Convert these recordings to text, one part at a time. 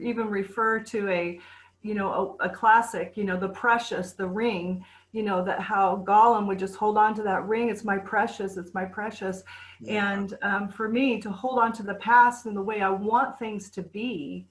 even refer to a classic, the precious, the ring, that how Gollum would just hold on to that ring. It's my precious, it's my precious. Yeah. And for me to hold on to the past and the way I want things to be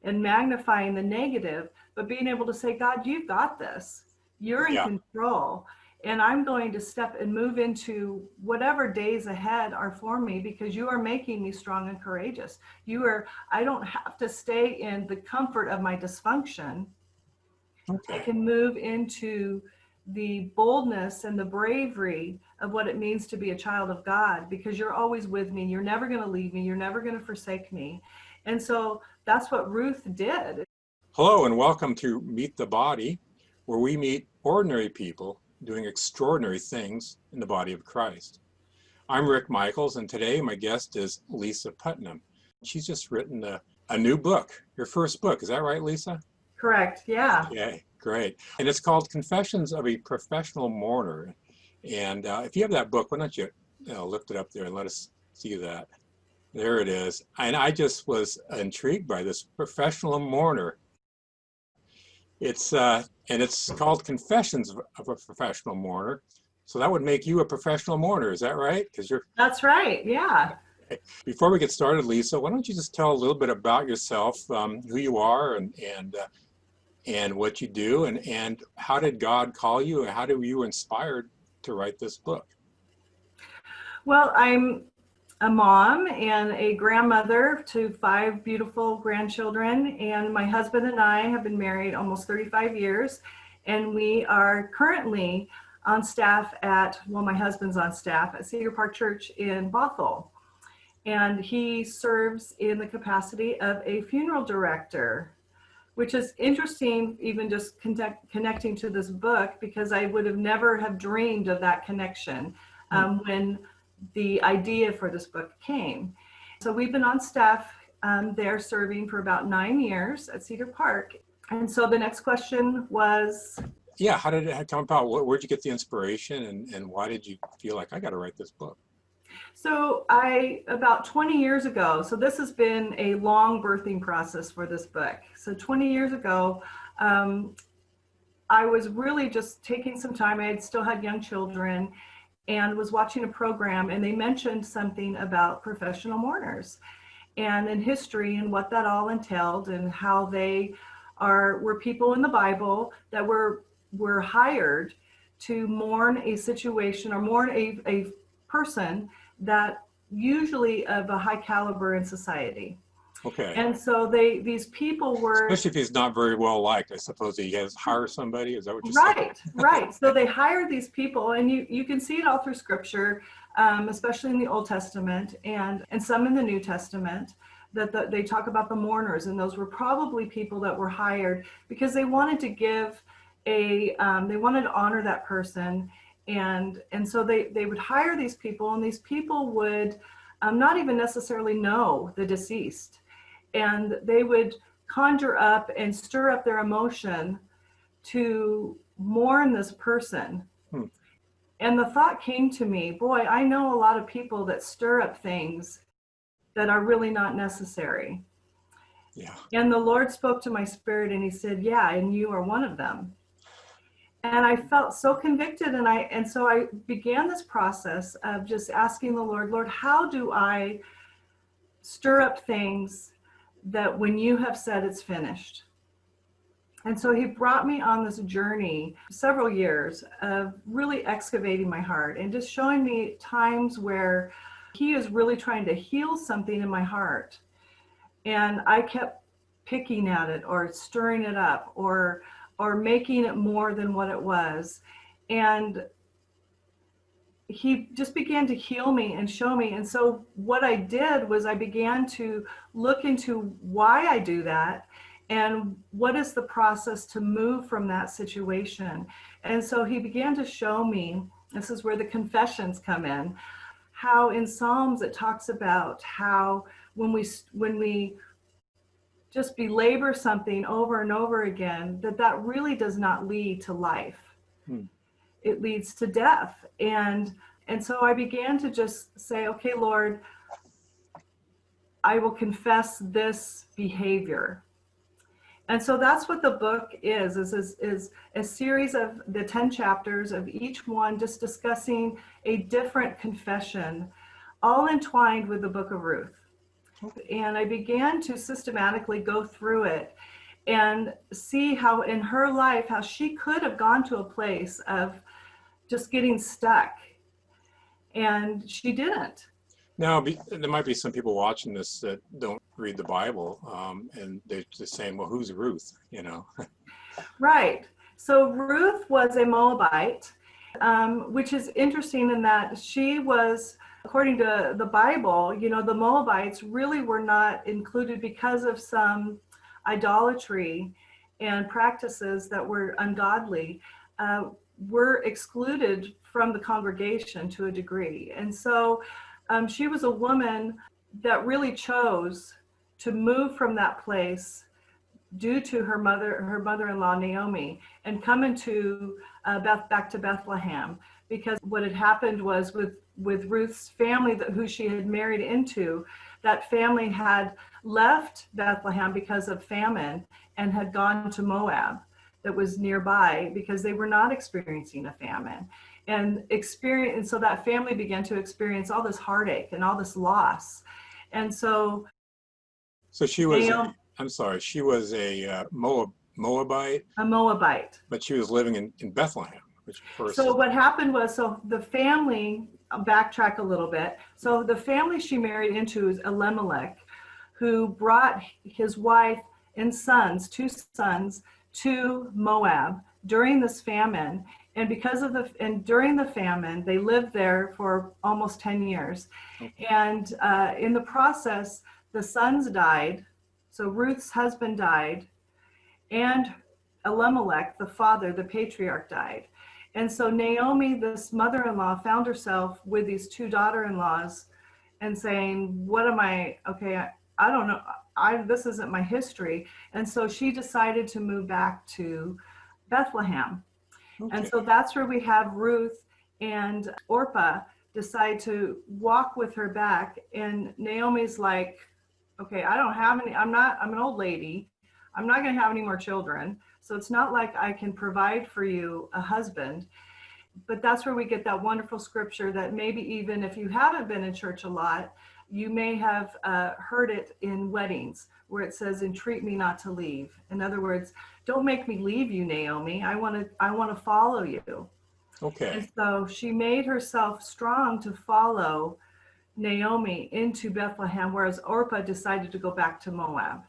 and magnifying the negative, but being able to say, God, you've got this. You're in Yeah. control. And I'm going to step and move into whatever days ahead are for me, because you are making me strong and courageous. I don't have to stay in the comfort of my dysfunction. Okay. I can move into the boldness and the bravery of what it means to be a child of God, because you're always with me. You're never going to leave me. You're never going to forsake me. And so that's what Ruth did. Hello and welcome to Meet the Body, where we meet ordinary people doing extraordinary things in the body of Christ. I'm Rick Michaels, and today my guest is Lisa Putnam. She's just written a new book, your first book. Is that right, Lisa? Correct. Yeah. Okay, great. And it's called Confessions of a Professional Mourner. And if you have that book, why don't you lift it up there and let us see that. There it is. And I just was intrigued by this professional mourner. It's called Confessions of a Professional Mourner. So that would make you a professional mourner. Is that right? That's right. Yeah. Before we get started, Lisa, why don't you just tell a little bit about yourself, who you are, and what you do, and how did God call you, and how were you inspired to write this book? Well, I'm a mom and a grandmother to 5 beautiful grandchildren, and my husband and I have been married almost 35 years, and we are currently on staff my husband's on staff at Cedar Park Church in Bothell, and he serves in the capacity of a funeral director, which is interesting, even just connecting to this book, because I would have never have dreamed of that connection when the idea for this book came. So we've been on staff there serving for about 9 years at Cedar Park. And so the next question was, yeah, how did it come about? Where'd you get the inspiration, and why did you feel like I got to write this book? So about 20 years ago, so this has been a long birthing process for this book. So 20 years ago, I was really just taking some time. I still had young children, and was watching a program, and they mentioned something about professional mourners and in history and what that all entailed, and how they were people in the Bible that were hired to mourn a situation or mourn a person that usually of a high caliber in society. Okay. And so these people were, especially if he's not very well liked, I suppose he has hired somebody. Is that what you're saying? Right. So they hired these people, and you can see it all through Scripture, especially in the Old Testament and some in the New Testament, that they talk about the mourners, and those were probably people that were hired because they wanted to give they wanted to honor that person, and so they would hire these people, and these people would not even necessarily know the deceased. And they would conjure up and stir up their emotion to mourn this person. And the thought came to me, boy, I know a lot of people that stir up things that are really not necessary. Yeah. And the Lord spoke to my spirit, and he said, yeah, and you are one of them. And I felt so convicted, and so I began this process of just asking the Lord, how do I stir up things that when you have said it's finished? And so he brought me on this journey, several years of really excavating my heart and just showing me times where he is really trying to heal something in my heart. And I kept picking at it or stirring it up or making it more than what it was. And he just began to heal me and show me. And so what I did was I began to look into why I do that and what is the process to move from that situation. And so he began to show me, this is where the confessions come in, how in Psalms it talks about how when we just belabor something over and over again, that really does not lead to life. It leads to death. And so I began to just say, okay, Lord, I will confess this behavior. And so that's what the book is a series of the 10 chapters of each one just discussing a different confession, all entwined with the book of Ruth. And I began to systematically go through it and see how in her life, how she could have gone to a place of just getting stuck. And she didn't. Now, there might be some people watching this that don't read the Bible, and they're just saying, well, who's Ruth, you know? Right. So Ruth was a Moabite, which is interesting in that she was, according to the Bible, you know, the Moabites really were not included because of some idolatry and practices that were ungodly, were excluded from the congregation to a degree. And so she was a woman that really chose to move from that place due to her mother-in-law Naomi, and come into back to Bethlehem, because what had happened was with Ruth's family, who she had married into, that family had left Bethlehem because of famine and had gone to Moab that was nearby because they were not experiencing a famine. And so that family began to experience all this heartache and all this loss. And so she was, I'm sorry, she was a Moabite? A Moabite. But she was living in Bethlehem. Which first... So what happened was, so the family, I'll backtrack a little bit. So the family she married into is Elimelech, who brought his wife and sons, 2 sons, to Moab during this famine. And during the famine, they lived there for almost 10 years. Okay. And in the process, the sons died. So Ruth's husband died, and Elimelech, the father, the patriarch, died. And so Naomi, this mother-in-law, found herself with these 2 daughter-in-laws and saying, what am I, okay, I don't know, this isn't my history. And so she decided to move back to Bethlehem. Okay. And so that's where we have Ruth and Orpah decide to walk with her back. And Naomi's like, okay, I don't have any, I'm an old lady. I'm not going to have any more children. So it's not like I can provide for you a husband. But that's where we get that wonderful scripture that maybe even if you haven't been in church a lot, you may have heard it in weddings, where it says, entreat me not to leave. In other words, don't make me leave you, Naomi. I want to follow you. Okay. And so she made herself strong to follow Naomi into Bethlehem, whereas Orpah decided to go back to Moab.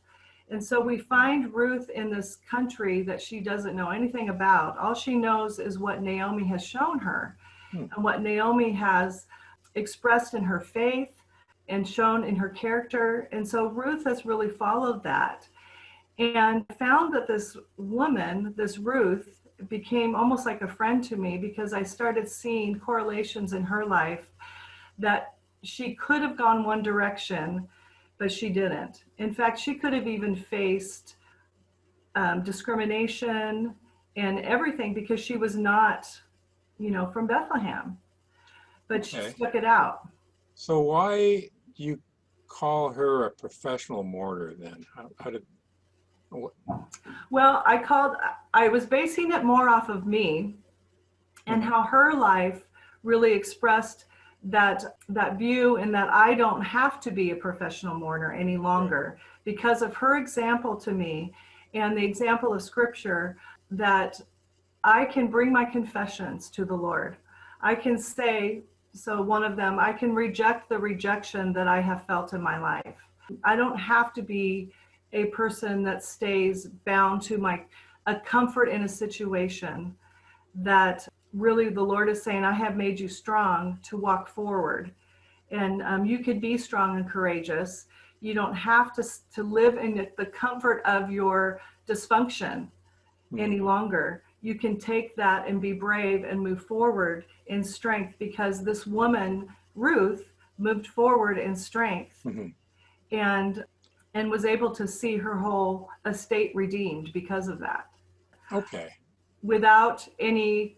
And so we find Ruth in this country that she doesn't know anything about. All she knows is what Naomi has shown her and what Naomi has expressed in her faith and shown in her character. And so Ruth has really followed that and found that this woman, this Ruth, became almost like a friend to me, because I started seeing correlations in her life that she could have gone one direction, but she didn't. In fact, she could have even faced discrimination and everything because she was not, from Bethlehem, but she stuck it out. So why do you call her a professional mourner then? Well, I was basing it more off of me and how her life really expressed that view, and that I don't have to be a professional mourner any longer because of her example to me and the example of scripture, that I can bring my confessions to the Lord. I can say, so one of them, I can reject the rejection that I have felt in my life. I don't have to be a person that stays bound to a comfort in a situation, that really the Lord is saying, I have made you strong to walk forward. And you can be strong and courageous. You don't have to live in the comfort of your dysfunction any longer. You can take that and be brave and move forward in strength, because this woman, Ruth, moved forward in strength and was able to see her whole estate redeemed because of that. Okay. Without any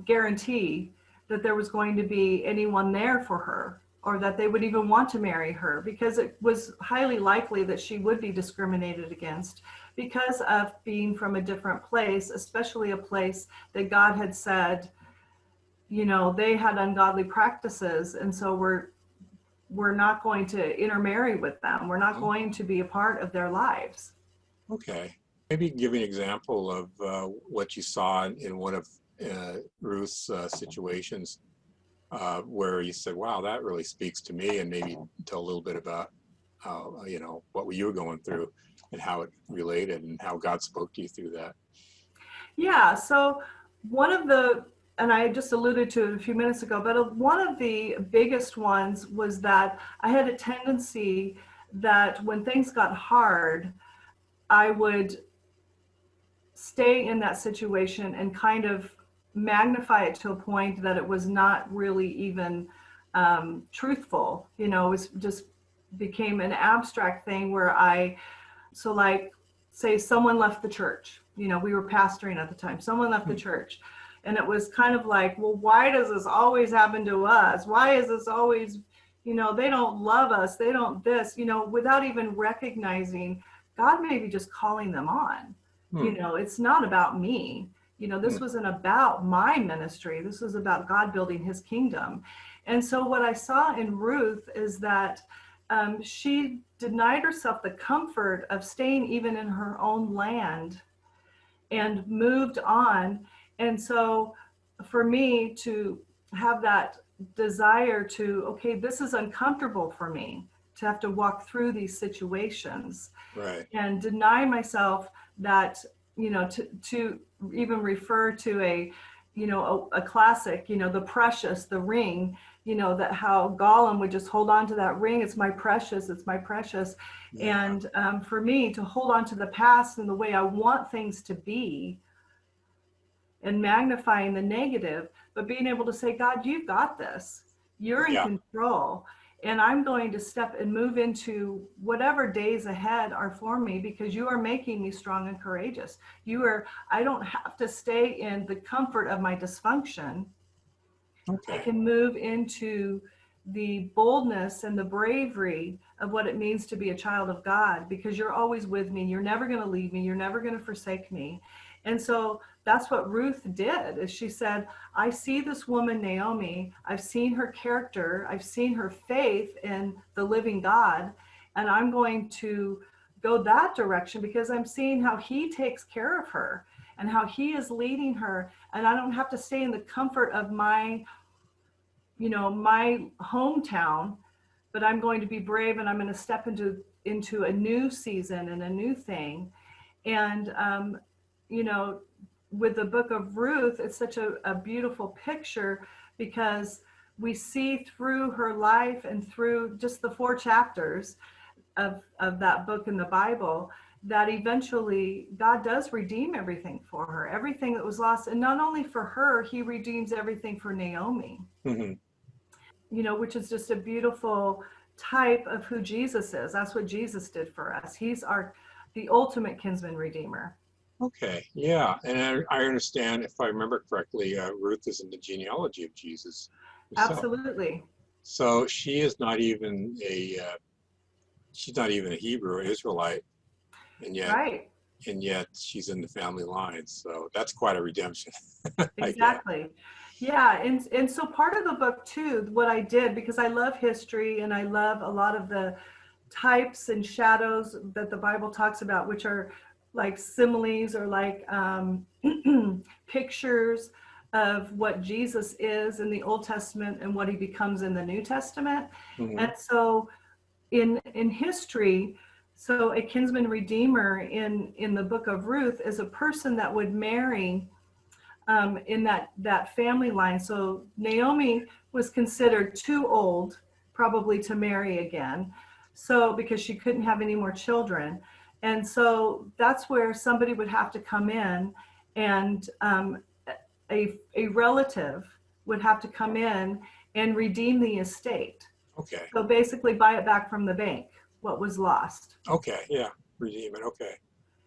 guarantee that there was going to be anyone there for her or that they would even want to marry her, because it was highly likely that she would be discriminated against because of being from a different place, especially a place that God had said, you know, they had ungodly practices, and so we're not going to intermarry with them. We're not going to be a part of their lives. Okay. Maybe give me an example of what you saw in one of Ruth's situations where you said, wow, that really speaks to me, and maybe tell a little bit about how, you know, what you were going through and how it related and how God spoke to you through that. Yeah, so one of the, and I just alluded to it a few minutes ago, but one of the biggest ones was that I had a tendency that when things got hard, I would stay in that situation and kind of magnify it to a point that it was not really even truthful. You know, it was just became an abstract thing where so like, say someone left the church, you know, we were pastoring at the time, someone left the church. And it was kind of like, well, why does this always happen to us? Why is this always, you know, they don't love us, they don't this, you know, without even recognizing God may be just calling them on. You Hmm. know, it's not about me. You know, Hmm. this wasn't about my ministry. This was about God building his kingdom. And so what I saw in Ruth is that she denied herself the comfort of staying even in her own land and moved on. And so for me to have that desire to, okay, this is uncomfortable for me to have to walk through these situations Right. and deny myself that, you know, to even refer to a, you know, a classic, you know, the precious, the ring, you know, that how Gollum would just hold on to that ring. It's my precious, it's my precious. Yeah. And for me to hold on to the past and the way I want things to be and magnifying the negative, but being able to say, God, you've got this. You're in Yeah. control. And I'm going to step and move into whatever days ahead are for me because you are making me strong and courageous. I don't have to stay in the comfort of my dysfunction. I Okay. can move into the boldness and the bravery of what it means to be a child of God because you're always with me. You're never going to leave me. You're never going to forsake me. And so that's what Ruth did is she said, I see this woman, Naomi. I've seen her character. I've seen her faith in the living God. And I'm going to go that direction because I'm seeing how he takes care of her and how he is leading her. And I don't have to stay in the comfort of my, you know, my hometown, but I'm going to be brave and I'm going to step into a new season and a new thing. And you know, with the book of Ruth, it's such a beautiful picture because we see through her life and through just the 4 chapters of that book in the Bible that eventually God does redeem everything for her, everything that was lost. And not only for her, he redeems everything for Naomi, Hmm. you know, which is just a beautiful type of who Jesus is. That's what Jesus did for us. He's the ultimate kinsman redeemer. Okay. Yeah. And I understand, if I remember correctly, Ruth is in the genealogy of Jesus herself. Absolutely. So she's not even a Hebrew or Israelite, and Right. yet she's in the family line. So that's quite a redemption, I guess. Exactly. Yeah, and so part of the book too, what I did, because I love history and I love a lot of the types and shadows that the Bible talks about, which are like similes or like pictures of what Jesus is in the Old Testament and what he becomes in the New Testament. Hmm. And so in history, so a kinsman redeemer in the book of Ruth is a person that would marry in that family line. So Naomi was considered too old probably to marry again, so because she couldn't have any more children. And so that's where somebody would have to come in and a relative would have to come in and redeem the estate. Okay. So basically buy it back from the bank, what was lost. Okay. Yeah. Redeem it. Okay.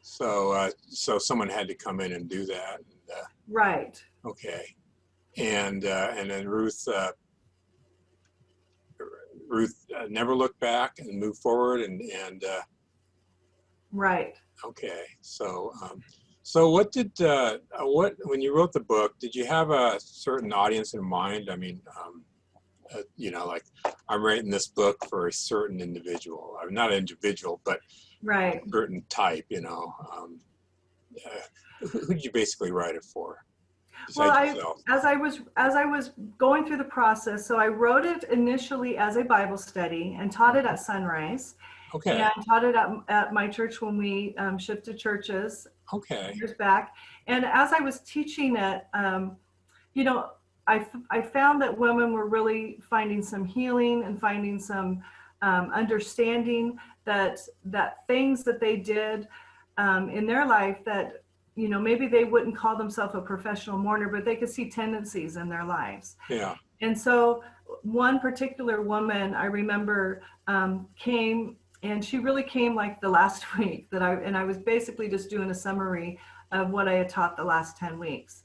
So someone had to come in and do that. And, Right. okay. And then Ruth Ruth never looked back and moved forward, and Right. okay. So what did what when you wrote the book, did you have a certain audience in mind? I mean, you know, like I'm writing this book for a certain individual. I'm not an individual, but a Right. certain type. You know, who did you basically write it for, Well, besides yourself? as I was going through the process, so I wrote it initially as a Bible study and taught it at Sunrise, Okay. and taught it at my church when we shifted churches Okay. years back. And as I was teaching it, you know, I found that women were really finding some healing and finding some understanding that things that they did in their life that, you know, maybe they wouldn't call themselves a professional mourner, but they could see tendencies in their lives. Yeah. And so one particular woman I remember came, and she really came like the last week that I was basically just doing a summary of what I had taught the last 10 weeks.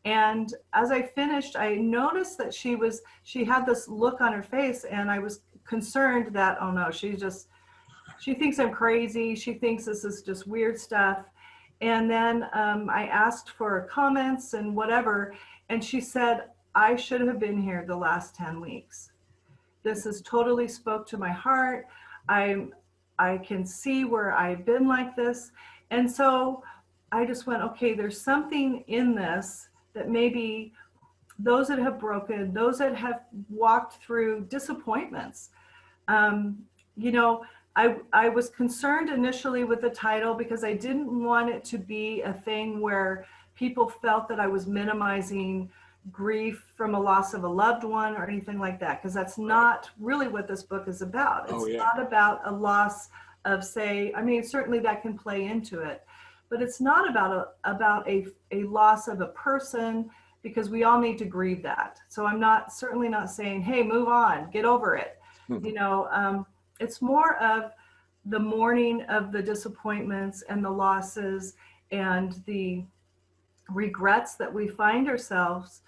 And as I finished, I noticed that she had this look on her face, and I was concerned that, oh no, she thinks I'm crazy. She thinks this is just weird stuff. And then I asked for comments and whatever, and she said, I should have been here the last 10 weeks. This has totally spoke to my heart. I can see where I've been like this. And so I just went, okay, there's something in this that maybe those that have broken, those that have walked through disappointments, um, you know, I was concerned initially with the title because I didn't want it to be a thing where people felt that I was minimizing grief from a loss of a loved one or anything like that, because that's Right. not really what this book is about. Oh It's yeah. not about a loss of, say, I mean, certainly that can play into it, but it's not about a loss of a person, because we all need to grieve that. So I'm not certainly not saying, hey, move on, get over it. You know, it's more of the mourning of the disappointments and the losses and the regrets that we find ourselves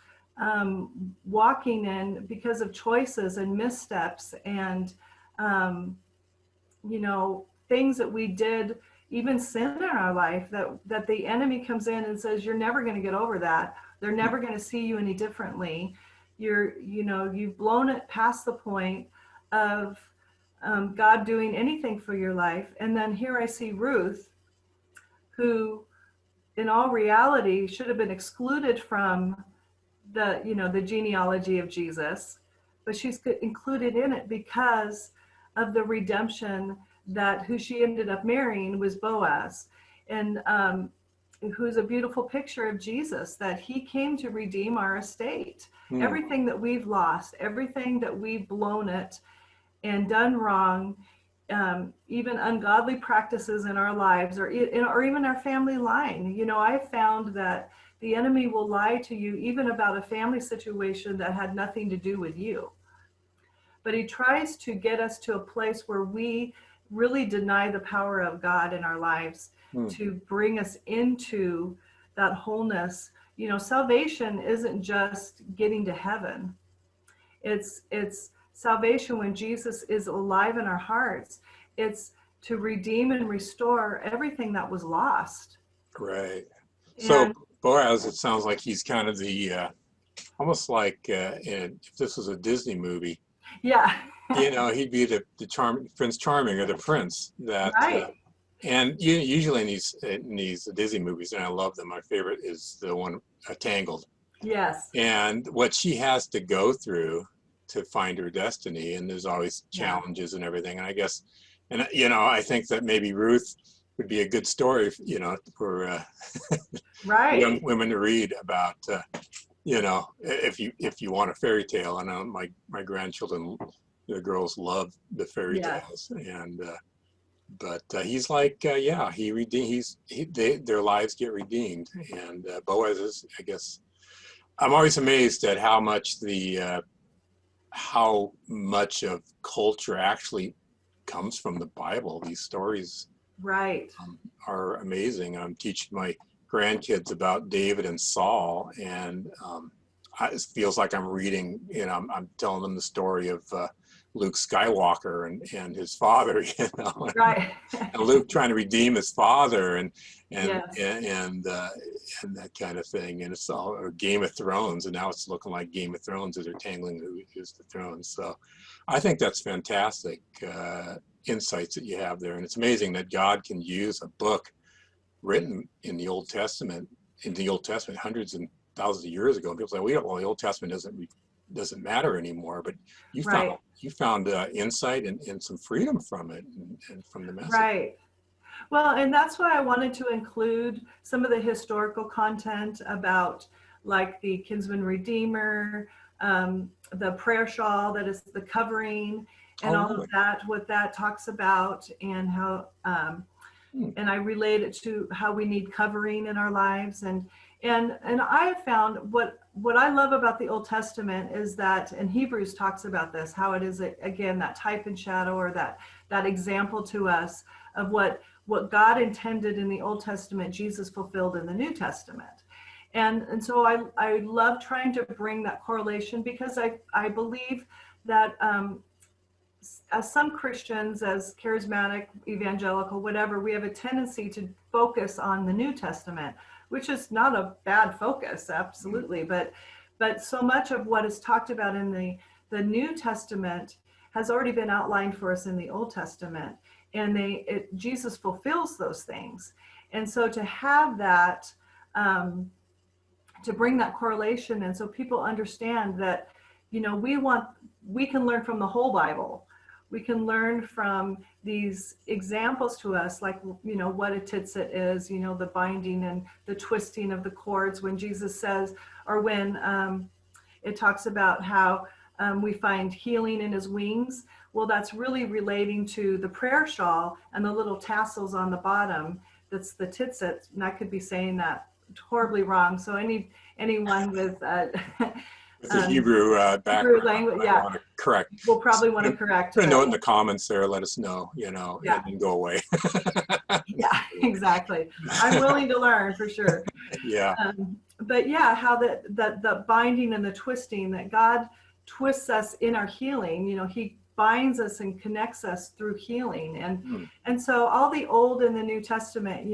walking in because of choices and missteps and, you know, things that we did, even sin in our life, that the enemy comes in and says, you're never going to get over that. They're never going to see you any differently. You know, you've blown it past the point of God doing anything for your life. And then here I see Ruth, who in all reality should have been excluded from the, you know, the genealogy of Jesus, but she's included in it because of the redemption that who she ended up marrying was Boaz, and who's a beautiful picture of Jesus, that he came to redeem our estate. Everything that we've lost, everything that we've blown it and done wrong, even ungodly practices in our lives, or even our family line. You know, I've found that the enemy will lie to you even about a family situation that had nothing to do with you. But he tries to get us to a place where we really deny the power of God in our lives to bring us into that wholeness. You know, salvation isn't just getting to heaven. It's salvation when Jesus is alive in our hearts. It's to redeem and restore everything that was lost. Right. So And Boaz, it sounds like he's kind of the almost like if this was a Disney movie, yeah, you know, he'd be the Prince Charming or the prince that. right. And usually in these Disney movies, and I love them. My favorite is the one Tangled, Yes. and what she has to go through to find her destiny, and there's always Yeah. challenges and everything. And I guess, and you know, I think that maybe Ruth would be a good story, you know, for young Right. women to read about. You know, if you want a fairy tale, I know my grandchildren, the girls love the fairy Yes. tales, and but he's like, yeah, their lives get redeemed, and Boaz is, I guess, I'm always amazed at how much of culture actually comes from the Bible. These stories Right. are amazing. I'm teaching my grandkids about David and Saul, and it feels like I'm reading. You know, I'm telling them the story of Luke Skywalker and his father, Right. and Luke trying to redeem his father, and Yes. and that kind of thing. And it's all or Game of Thrones, and now it's looking like Game of Thrones as they're tangling who's the throne. So I think that's fantastic insights that you have there. And it's amazing that God can use a book written in the Old Testament, hundreds and thousands of years ago. And people say, well, the Old Testament doesn't matter anymore. But Right. you found insight and some freedom from it and from the message. Right. Well, and that's why I wanted to include some of the historical content about, like, the kinsman redeemer, the prayer shawl that is the covering, and Oh, all really? of that, what that talks about, and how, and I relate it to how we need covering in our lives. And I have found what I love about the Old Testament is that, and Hebrews talks about this, how it is, again, that type and shadow, or that example to us of what God intended in the Old Testament, Jesus fulfilled in the New Testament. And so I love trying to bring that correlation, because I believe that as some Christians, as charismatic, evangelical, whatever, we have a tendency to focus on the New Testament, which is not a bad focus, absolutely. But so much of what is talked about in the New Testament has already been outlined for us in the Old Testament. And Jesus fulfills those things. And so to have that, to bring that correlation, and so people understand that, we can learn from the whole Bible. We can learn from these examples to us, like, what a titsit is, the binding and the twisting of the cords, when Jesus says, or when it talks about how we find healing in his wings. Well, that's really relating to the prayer shawl and the little tassels on the bottom. That's the titsit. And I could be saying that horribly wrong. So anyone with the Hebrew Hebrew background, language, I yeah, want to correct. we'll probably want to correct. Put a note in the comments there. Let us know, Yeah. and go away. Yeah, exactly. I'm willing to learn, for sure. Yeah. But yeah, how the binding and the twisting, that God twists us in our healing. He binds us and connects us through healing. And so all the Old and the New Testament,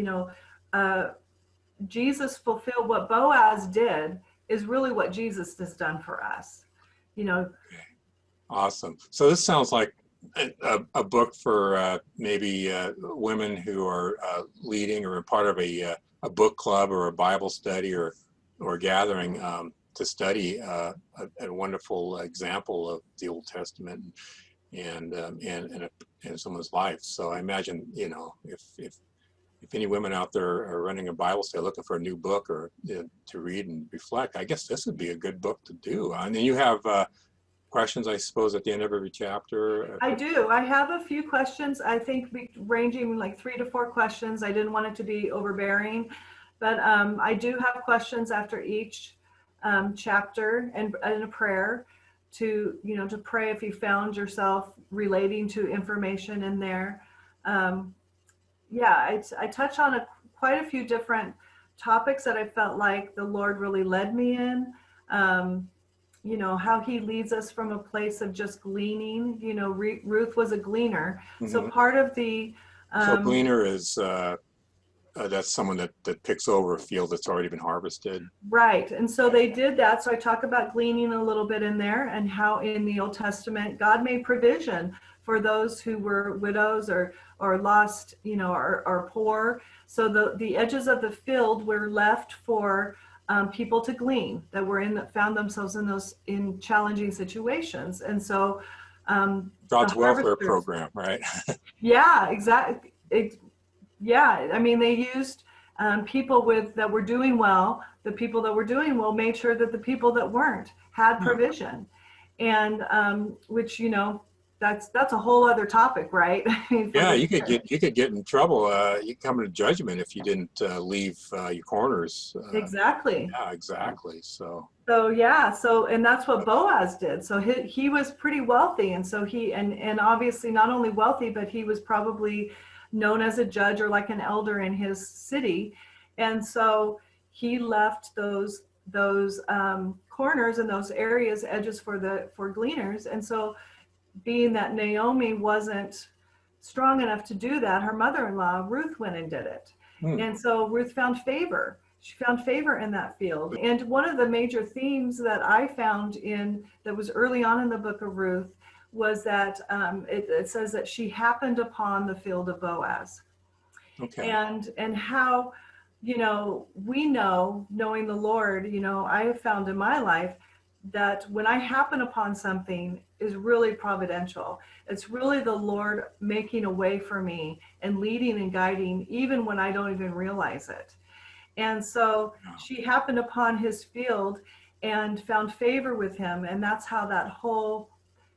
Jesus fulfilled what Boaz did, is really what Jesus has done for us. Okay. Awesome. So this sounds like a book for maybe women who are leading or a part of a book club or a Bible study or gathering to study a wonderful example of the Old Testament and someone's life. So I imagine, if any women out there are running a Bible study looking for a new book or to read and reflect, I guess this would be a good book to do. And then you have questions, I suppose, at the end of every chapter. I do. I have a few questions. I think ranging like 3 to 4 questions. I didn't want it to be overbearing, but I do have questions after each chapter, and a prayer to pray if you found yourself relating to information in there. Yeah, I touch on quite a few different topics that I felt like the Lord really led me in. How he leads us from a place of just gleaning. Ruth was a gleaner. Mm-hmm. So part of the... so gleaner is... that's someone that picks over a field that's already been harvested. Right. And so they did that. So I talk about gleaning a little bit in there, and how in the Old Testament, God made provision for those who were widows or lost, or poor. So the edges of the field were left for people to glean that found themselves in challenging situations. And so God's welfare program, right? Yeah, exactly. Yeah, I mean, they used people that were doing well. The people that were doing well made sure that the people that weren't had provision, and which that's a whole other topic, right? Yeah, you could get in trouble. You come into judgment if you didn't leave your corners. Exactly. Yeah, exactly. So yeah, and that's what Boaz did. So he was pretty wealthy, and so and obviously not only wealthy, but he was probably known as a judge or like an elder in his city, and so he left those corners and those areas, edges for gleaners. And so being that Naomi wasn't strong enough to do that, her mother-in-law, Ruth, went and did it. Hmm. And so Ruth found favor. She found favor in that field. And one of the major themes that I found that was early on in the book of Ruth was that it says that she happened upon the field of Boaz. Okay. And how, we know, knowing the Lord, I have found in my life that when I happen upon something is really providential. It's really the Lord making a way for me and leading and guiding, even when I don't even realize it. And so she happened upon his field and found favor with him. And that's how that whole,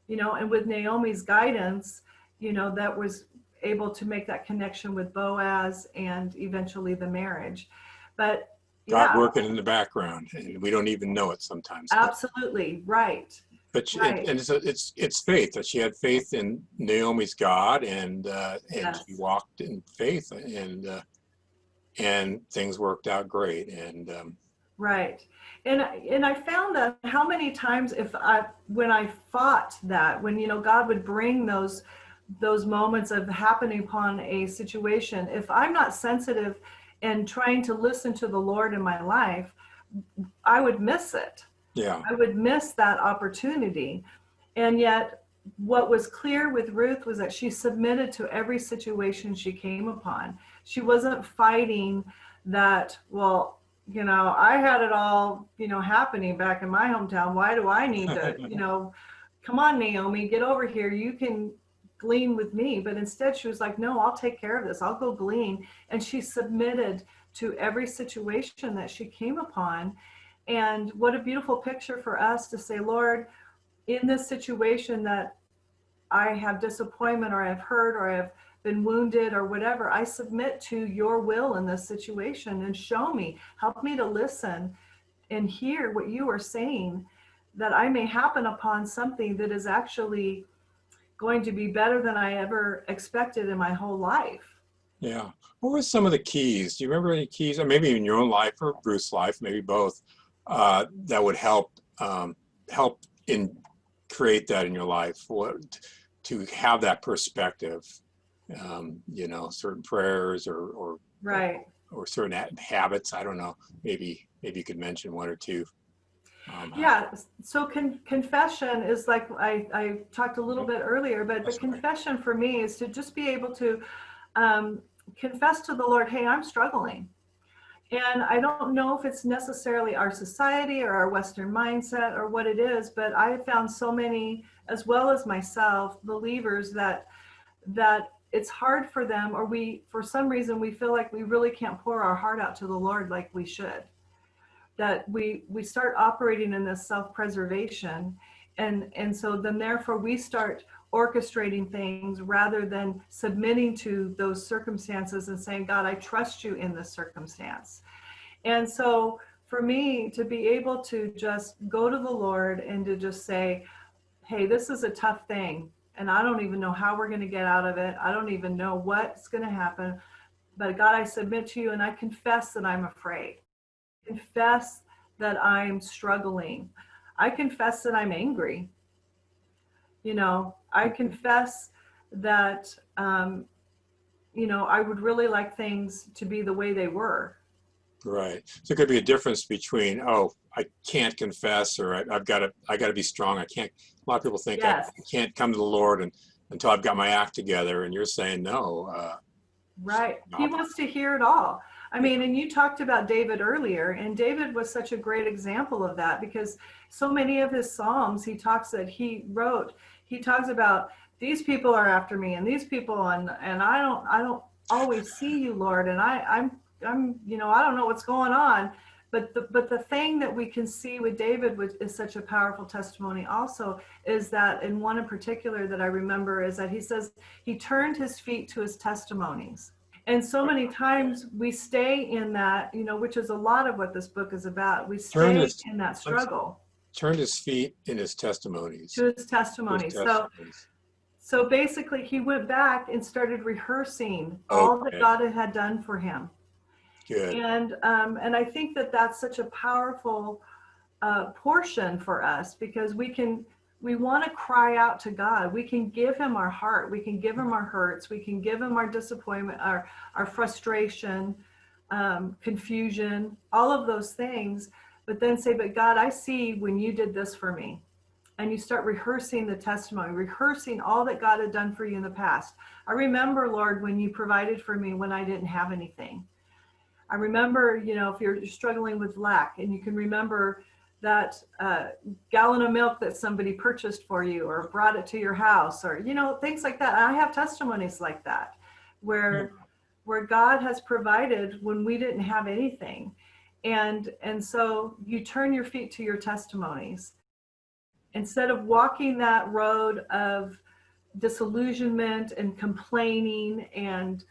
and with Naomi's guidance, that was able to make that connection with Boaz and eventually the marriage. But God yeah, working in the background, and we don't even know it sometimes. absolutely. Right. But Right. and it's faith that she had faith in Naomi's God, and Yes. she walked in faith, and things worked out great. And Right. And I found that how many times when I fought that, when, God would bring those moments of happening upon a situation, if I'm not sensitive and trying to listen to the Lord in my life, I would miss it. yeah, I would miss that opportunity. And yet what was clear with Ruth was that she submitted to every situation she came upon. She wasn't fighting that, well, I had it all, happening back in my hometown. Why do I need to, come on, Naomi, get over here. You can glean with me. But instead she was like, no, I'll take care of this. I'll go glean. And she submitted to every situation that she came upon. And what a beautiful picture for us to say, Lord, in this situation that I have disappointment or I've hurt or I've been wounded or whatever, I submit to your will in this situation and show me, help me to listen and hear what you are saying, that I may happen upon something that is actually going to be better than I ever expected in my whole life. yeah. What were some of the keys? Do you remember any keys, or maybe in your own life or Bruce's life, maybe both, that would help in create that in your life? What to have that perspective? Certain prayers Right. or certain habits. I don't know. Maybe you could mention one or two. Yeah. So confession is like I talked a little bit earlier, but That's right. confession for me is to just be able to confess to the Lord, hey, I'm struggling. And I don't know if it's necessarily our society or our Western mindset or what it is, but I have found so many, as well as myself, believers that it's hard for them, or for some reason, we feel like we really can't pour our heart out to the Lord like we should. That we start operating in this self-preservation, and so then therefore we start orchestrating things rather than submitting to those circumstances and saying, God, I trust you in this circumstance. And so for me to be able to just go to the Lord and to just say, hey, this is a tough thing, and I don't even know how we're going to get out of it. I don't even know what's going to happen. But God, I submit to you, and I confess that I'm afraid. Confess that I'm struggling. I confess that I'm angry. I confess that, I would really like things to be the way they were. Right. So it could be a difference between, oh, I can't confess, or I got to be strong. I can't. A lot of people think I Yes. can't come to the Lord until I've got my act together, and you're saying no. Right. He wants to hear it all. I mean, and you talked about David earlier, and David was such a great example of that, because so many of his Psalms he talks about these people are after me and these people, and I don't always see you, Lord, and I'm I don't know what's going on. But the thing that we can see with David, which is such a powerful testimony also, is that in one in particular that I remember is that he says he turned his feet to his testimonies. And so many times we stay in that, which is a lot of what this book is about. We stay in that struggle. Turned his feet in his testimonies. To his testimonies. So basically he went back and started rehearsing all that God had done for him. Good. And I think that that's such a powerful portion for us, because we can we want to cry out to God. We can give him our heart. We can give him our hurts. We can give him our disappointment, our frustration, confusion, all of those things. But then say, but God, I see when you did this for me. And you start rehearsing the testimony, rehearsing all that God had done for you in the past. I remember, Lord, when you provided for me when I didn't have anything. I remember, if you're struggling with lack, and you can remember that gallon of milk that somebody purchased for you or brought it to your house, or things like that. And I have testimonies like that where God has provided when we didn't have anything. And so you turn your feet to your testimonies instead of walking that road of disillusionment and complaining and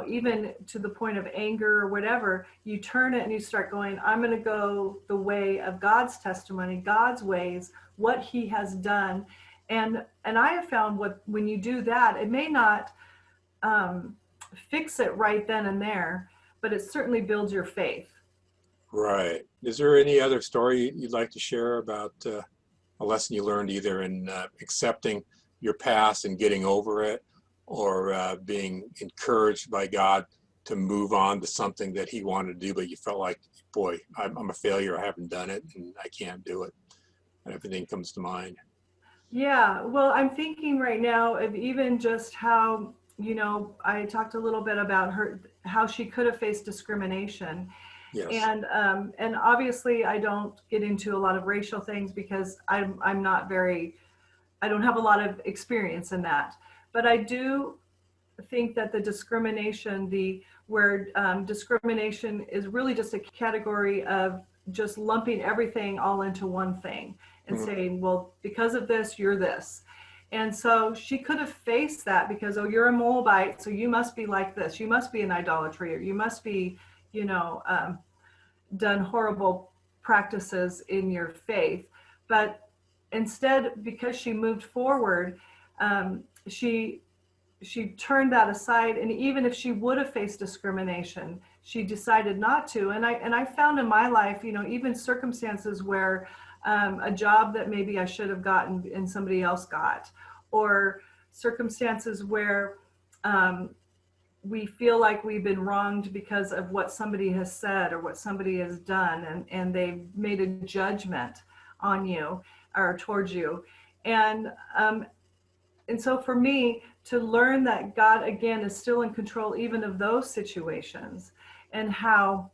even to the point of anger or whatever. You turn it and you start going, I'm going to go the way of God's testimony, God's ways, what he has done. And I have found when you do that, it may not fix it right then and there, but it certainly builds your faith. Right. Is there any other story you'd like to share about a lesson you learned either in accepting your past and getting over it, or being encouraged by God to move on to something that he wanted to do, but you felt like, boy, I'm a failure, I haven't done it, and I can't do it? And everything comes to mind. Yeah, well, I'm thinking right now of even just how, I talked a little bit about how she could have faced discrimination. Yes. And obviously I don't get into a lot of racial things because I'm not very, I don't have a lot of experience in that. But I do think that the discrimination, where discrimination is really just a category of just lumping everything all into one thing and saying, well, because of this, you're this. And so she could have faced that because, oh, you're a Moabite, so you must be like this. You must be an idolatry, or you must be, done horrible practices in your faith. But instead, because she moved forward, she turned that aside. And even if she would have faced discrimination, she decided not to. And I found in my life, even circumstances where a job that maybe I should have gotten and somebody else got, or circumstances where we feel like we've been wronged because of what somebody has said or what somebody has done, and they've made a judgment on you or towards you. And so for me to learn that God, again, is still in control even of those situations, and how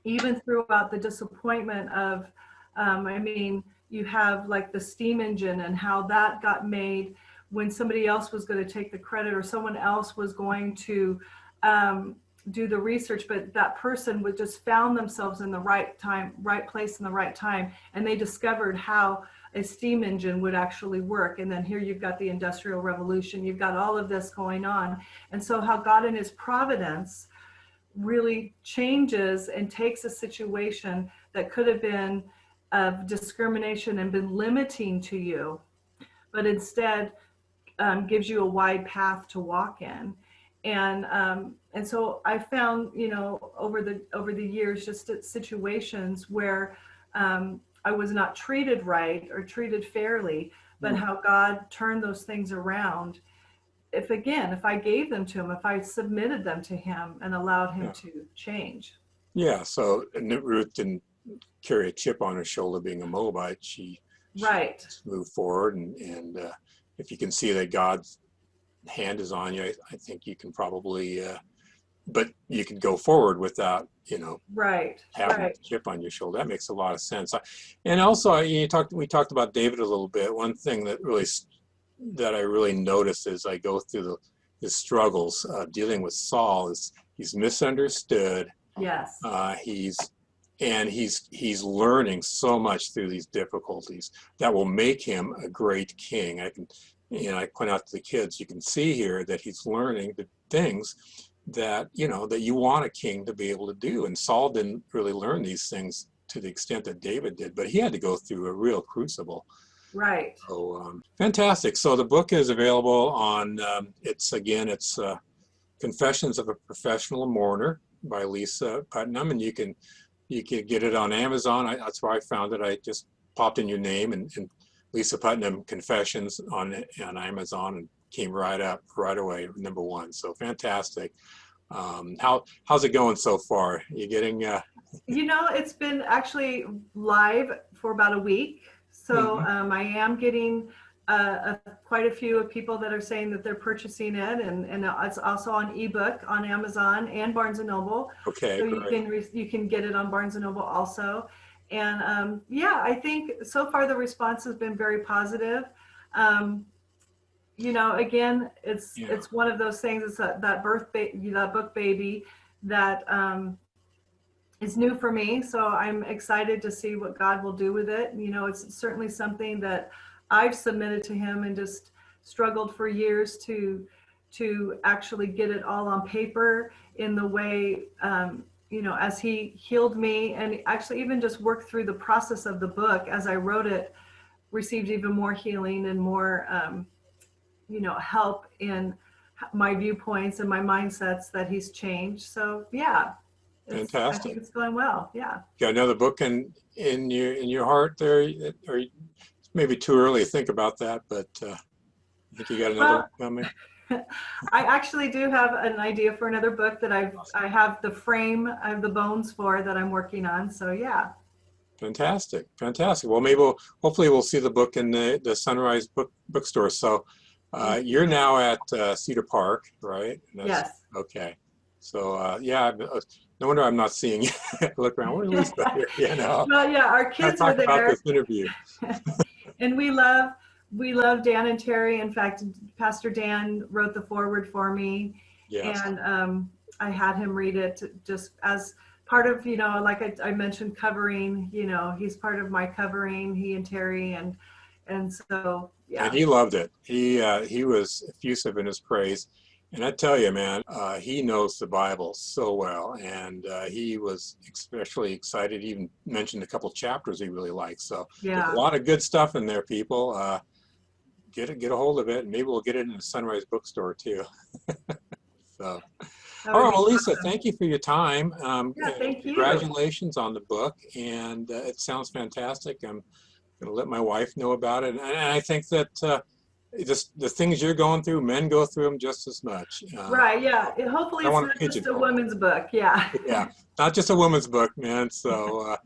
even throughout the disappointment of, you have like the steam engine and how that got made when somebody else was going to take the credit, or someone else was going to do the research, but that person would just found themselves in the right time, right place in the right time, and they discovered how a steam engine would actually work. And then here you've got the Industrial Revolution, you've got all of this going on. And so how God in his providence really changes and takes a situation that could have been of discrimination and been limiting to you, but instead gives you a wide path to walk in. And so I found, over the years, just at situations where I was not treated right or treated fairly, but how God turned those things around. If I gave them to him, if I submitted them to him and allowed him to change. Yeah. So Ruth didn't carry a chip on her shoulder being a Moabite. She moved forward, and if you can see that God's hand is on you, I think you can probably, but you can go forward without, having a chip on your shoulder. That makes a lot of sense. And also, we talked about David a little bit. One thing that I really noticed as I go through his struggles dealing with Saul is he's misunderstood. Yes. He's learning so much through these difficulties that will make him a great king. I point out to the kids, you can see here that he's learning the things that you want a king to be able to do. And Saul didn't really learn these things to the extent that David did, but he had to go through a real crucible. Right. So fantastic. So the book is available on, it's Confessions of a Professional Mourner by Lisa Putnam, and you can get it on Amazon. That's where I found it. I just popped in your name and Lisa Putnam Confessions on Amazon, and came right up right away, #1. So fantastic. How's it going so far? You getting It's been actually live for about a week. So mhm. I am getting quite a few of people that are saying that they're purchasing it, and it's also on ebook on Amazon and Barnes and Noble. Okay, So great. you can get it on Barnes and Noble also. And yeah, I think so far the response has been very positive. Um, again, Yeah, it's one of those things. It's that book baby that is new for me. So I'm excited to see what God will do with it. It's certainly something that I've submitted to Him and just struggled for years to actually get it all on paper in the way, as He healed me, and actually even just worked through the process of the book as I wrote it, received even more healing and more, help in my viewpoints and my mindsets that He's changed. So yeah, I think fantastic. it's going well. Yeah. Got another book in your heart there, or maybe too early to think about that, but I think you got another one Well, coming. I actually do have an idea for another book that I have the frame, I have the bones for that I'm working on. So yeah. Fantastic, fantastic. Well, maybe hopefully we'll see the book in the Sunrise bookstore. So Thank you're you. now at Cedar Park, right? And that's Yes. okay. So yeah, no wonder I'm not seeing you. Look around. Where's Lisa here? Well, yeah, our Gotta kids are talk about there, this interview. and we love Dan and Terry. In fact, Pastor Dan wrote the foreword for me, Yes, and I had him read it just as part of, like I mentioned, covering. He's part of my covering. He and Terry, and so and yeah. he loved it. He was effusive in his praise. And I tell you, man, he knows the Bible so well, and he was especially excited. He even mentioned a couple chapters he really liked. So there's a Yeah. lot of good stuff in there, people. Get a hold of it, and maybe we'll get it in the Sunrise bookstore too. So, That all would right, be well, Lisa, awesome. thank you for your time. Yeah, thank you. Congratulations on the book, and it sounds fantastic. I'm going to let my wife know about it, and I think that just the things you're going through, men go through them just as much. Right, yeah. I Hopefully don't it's want not to just a pigeonhole it. woman's book. Yeah. Yeah, not just a woman's book, man. So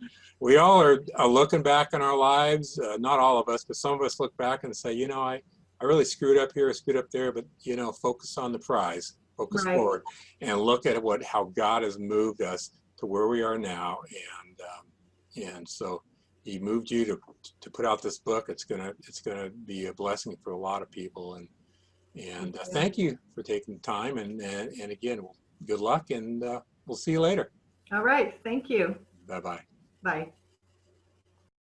we all are looking back on our lives. Not all of us, but some of us look back and say, I really screwed up here, screwed up there, but focus on the prize, focus Right. forward, and look at how God has moved us to where we are now, and so He moved you to put out this book. It's gonna be a blessing for a lot of people, and Thank you. thank you for taking the time, and again, good luck, and we'll see you later. All right. Thank you. Bye bye. Bye.